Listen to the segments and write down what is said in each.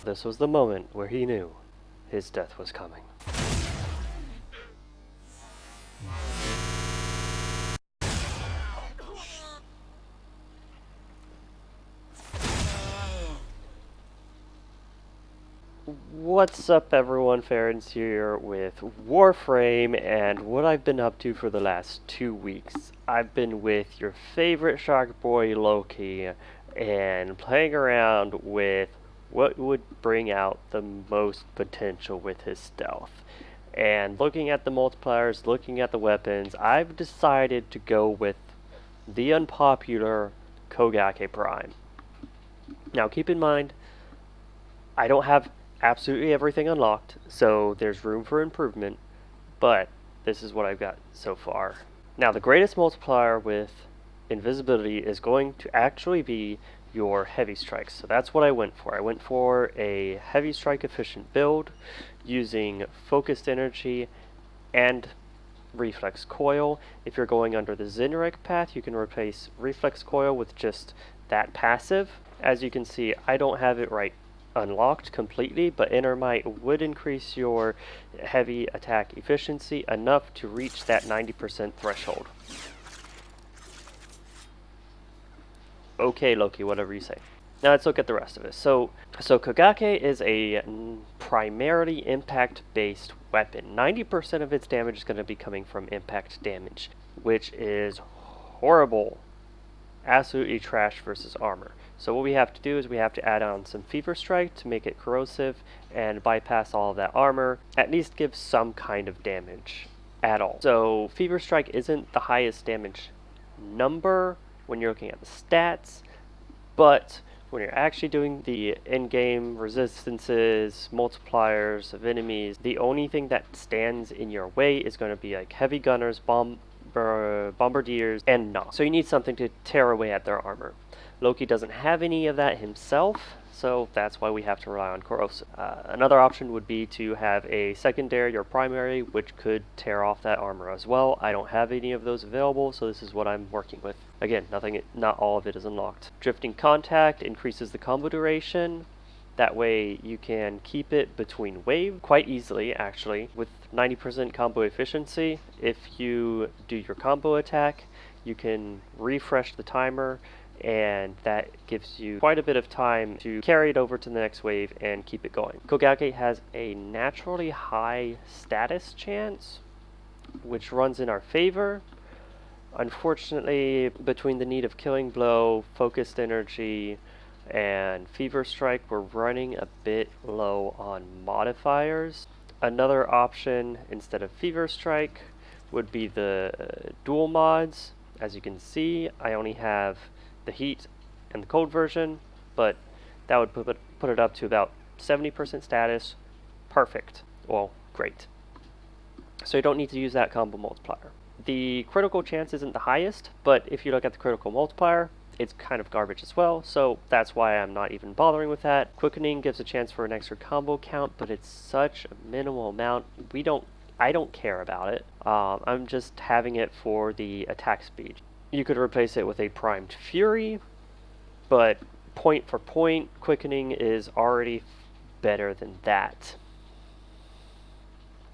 This was the moment where he knew his death was coming. What's up everyone, Ferens here with Warframe, and what I've been up to for the last 2 weeks. I've been with your favorite sharkboi Loki and playing around with what would bring out the most potential with his stealth. And looking at the multipliers, looking at the weapons, I've decided to go with the unpopular Kogake Prime. Now keep in mind, I don't have absolutely everything unlocked, so there's room for improvement, but this is what I've got so far. Now the greatest multiplier with invisibility is going to actually be your heavy strikes, so that's what I went for. I went for a heavy strike efficient build using focused energy and reflex coil. If you're going under the Zinrek path, you can replace reflex coil with just that passive. As you can see, I don't have it right unlocked completely, but Inner Might would increase your heavy attack efficiency enough to reach that 90% threshold. Okay, Loki, whatever you say. Now let's look at the rest of it. So Kogake is a primarily impact-based weapon. 90% of its damage is going to be coming from impact damage, which is horrible. Absolutely trash versus armor. So what we have to do is we have to add on some Fever Strike to make it corrosive and bypass all of that armor, at least give some kind of damage at all. So Fever Strike isn't the highest damage number when you're looking at the stats, but when you're actually doing the in-game resistances, multipliers of enemies, the only thing that stands in your way is going to be like heavy gunners, bombardiers, and not. So you need something to tear away at their armor. Loki doesn't have any of that himself, so that's why we have to rely on corrosive. Another option would be to have a secondary or primary, which could tear off that armor as well. I don't have any of those available, so this is what I'm working with. Again, not all of it is unlocked. Drifting Contact increases the combo duration. That way you can keep it between waves quite easily, actually. With 90% combo efficiency, if you do your combo attack, you can refresh the timer, and that gives you quite a bit of time to carry it over to the next wave and keep it going. Kogake has a naturally high status chance, which runs in our favor. Unfortunately, between the need of Killing Blow, Focused Energy, and Fever Strike, we're running a bit low on modifiers. Another option instead of Fever Strike would be the dual mods. As you can see, I only have the heat and the cold version, but that would put it up to about 70% status. Perfect. Well, great. So you don't need to use that combo multiplier. The critical chance isn't the highest, but if you look at the critical multiplier, it's kind of garbage as well, so that's why I'm not even bothering with that. Quickening gives a chance for an extra combo count, but it's such a minimal amount. I don't care about it. I'm just having it for the attack speed. You could replace it with a primed fury, but point for point, quickening is already better than that.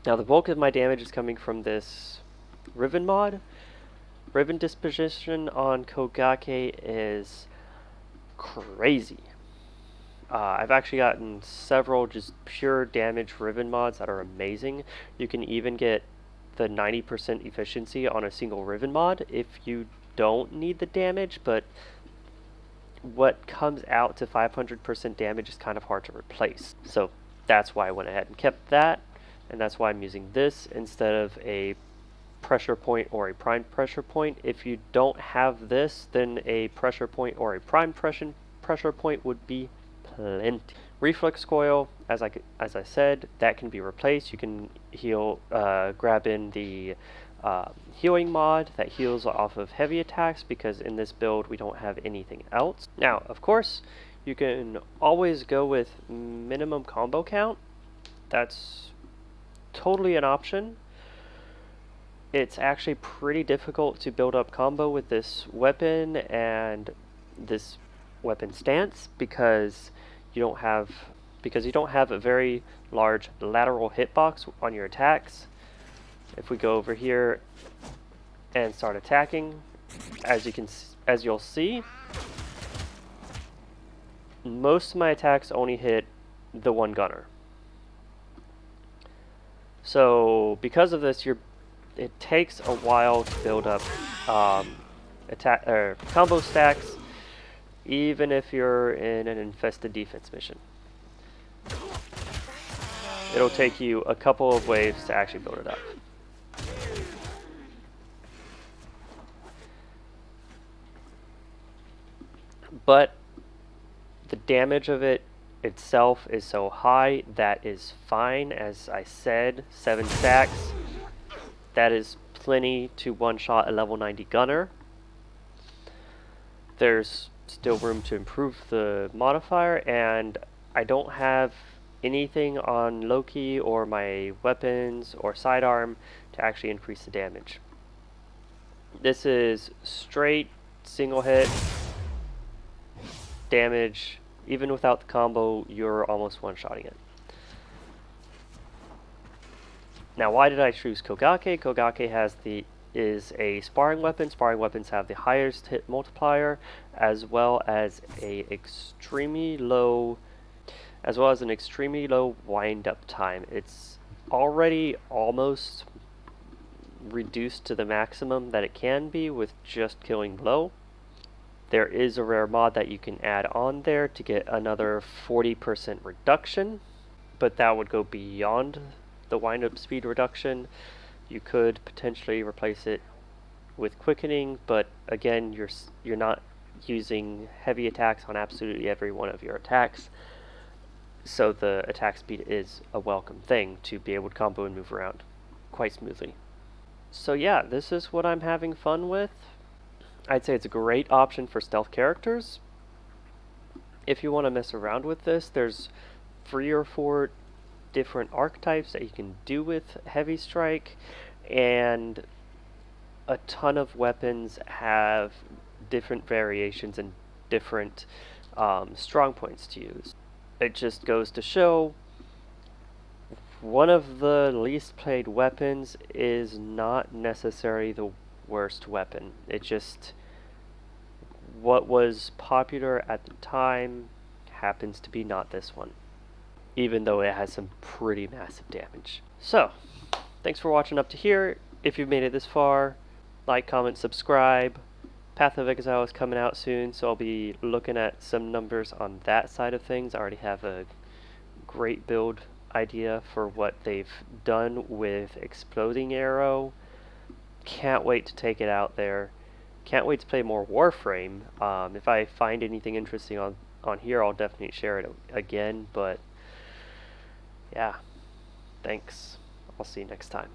Now the bulk of my damage is coming from this Riven mod. Riven disposition on Kogake is crazy. I've actually gotten several just pure damage Riven mods that are amazing. You can even get the 90% efficiency on a single Riven mod if you don't need the damage, but what comes out to 500% damage is kind of hard to replace. So that's why I went ahead and kept that, and that's why I'm using this instead of a pressure point or a primed pressure point. If you don't have this, then a pressure point or a primed pressure point would be plenty. Reflex coil, as I said, that can be replaced. You can grab in the healing mod that heals off of heavy attacks, because in this build we don't have anything else. Now, of course, you can always go with minimum combo count. That's totally an option. It's actually pretty difficult to build up combo with this weapon and this weapon stance, because you don't have because you don't have a very large lateral hitbox on your attacks. If we go over here and start attacking, as you'll see, most of my attacks only hit the one gunner. So because of this, it takes a while to build up attack or combo stacks, even if you're in an infested defense mission. It'll take you a couple of waves to actually build it up. But the damage of it itself is so high that is fine. As I said, 7 stacks. That is plenty to one-shot a level 90 gunner. There's still room to improve the modifier, and I don't have anything on Loki or my weapons or sidearm to actually increase the damage. This is straight single hit damage. Even without the combo, you're almost one-shotting it. Now, why did I choose kogake? Kogake is a sparring weapon. Sparring weapons have the highest hit multiplier, as well as an extremely low wind-up time. It's already almost reduced to the maximum that it can be with just killing blow. There is a rare mod that you can add on there to get another 40% reduction, but that would go beyond the wind-up speed reduction. You could potentially replace it with quickening, but again, you're not using heavy attacks on absolutely every one of your attacks, so the attack speed is a welcome thing to be able to combo and move around quite smoothly. So yeah, this is what I'm having fun with. I'd say it's a great option for stealth characters. If you want to mess around with this, there's 3 or 4 different archetypes that you can do with Heavy Strike, and a ton of weapons have different variations and different strong points to use. It just goes to show one of the least played weapons is not necessarily the worst weapon. It just, what was popular at the time happens to be not this one, even though it has some pretty massive damage. So, thanks for watching up to here. If you've made it this far, like, comment, subscribe. Path of Exile is coming out soon, so I'll be looking at some numbers on that side of things. I already have a great build idea for what they've done with Exploding Arrow. Can't wait to take it out there. Can't wait to play more Warframe. If I find anything interesting on here, I'll definitely share it again, but yeah, thanks. I'll see you next time.